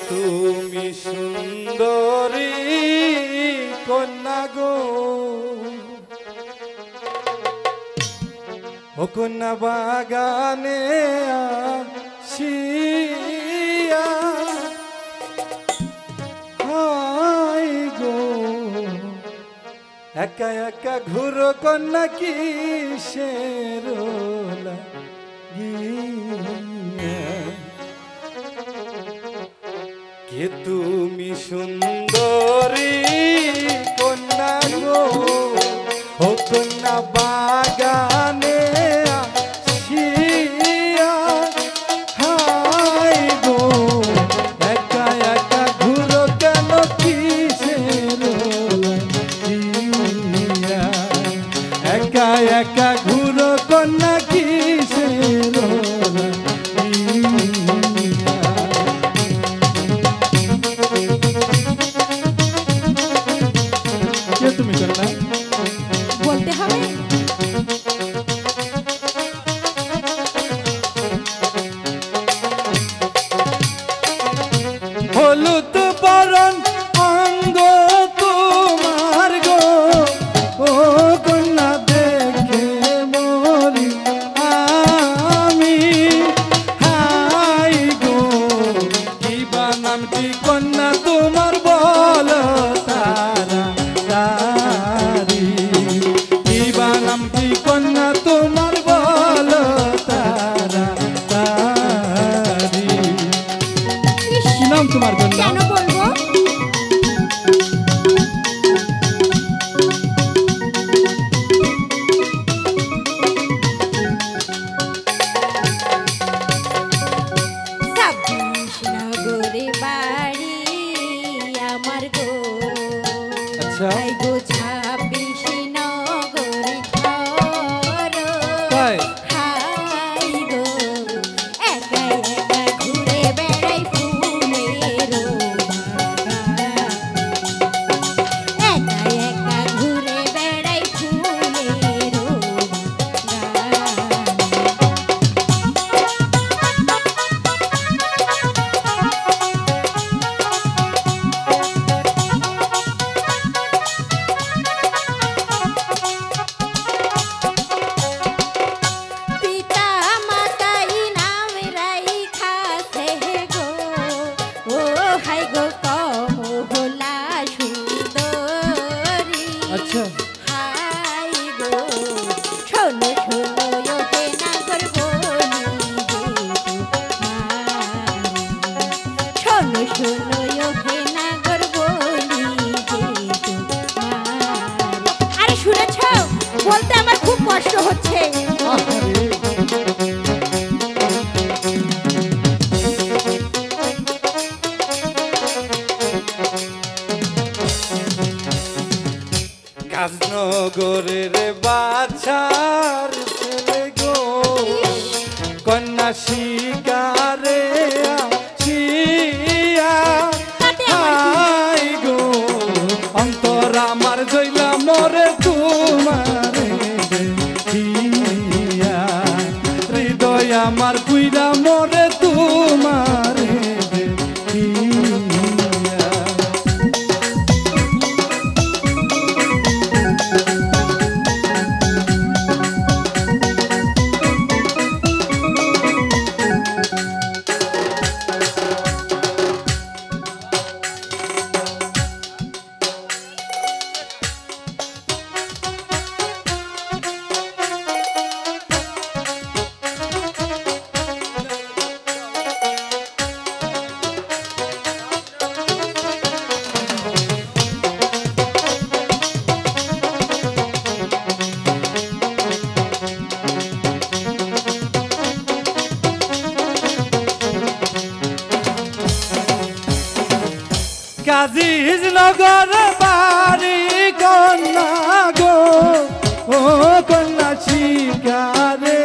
তুমি সুন্দরী কন্যা গো, ও কন্যা বাগানে আসিয়া হাই গো, একা একা ঘুরো কন্যা কিসের লাগিয়া, কে তুমি সুন্দরী কন্যা গো, ও কন্যা বাগানে আসিয়া হাই গো, একা একা ঘুরো কেন কিসের লাগিয়া, একা একা ঘুরো কন্যা কিসের লাগিয়া। তুমি কন্যা বলতে হবে। হলুদ বরণ অঙ্গ তোমার গো, ও কন্যা দেখে মরি আমি হাই গো, কি বানামটি কন্যা তোমার বল তাড়াতাড়ি, কি বানামটি কন্যা তোমার বল তাড়াতাড়ি, কি নাম তোমার কন্যা? কেন বলবো? নগরে বাড়ি আমার গো, আচ্ছা হাই গো 26 নগরে ঘর, তাই হাই গো একা একা ঘুরে বেড়াই ফুলের বাগান, একা একা ঘুরে বেড়াই ফুলের বাগান। পিতা মাতাই নাম রাইখাছে গো, ও হাই গো কমলা সুন্দরী, আচ্ছা হাই গো শোনো শোনো ওকে নাগর বলি শোনো শোনো ওকে নাগর বলি আরে শুনেছ? বলতে আমার খুব কষ্ট হচ্ছে। কাজনগরের বাছার ছেলে গো, কন্যা শিকারে আসিয়া হাই গো, অন্তর আমার জইলা মরে তোমারে দেখিয়া, হৃদয় আমার পুইরা মরে তোমারে দেখিয়া। কাজিজ নগর বাড়ি কন্যা গো, ও কন্যা শিকারে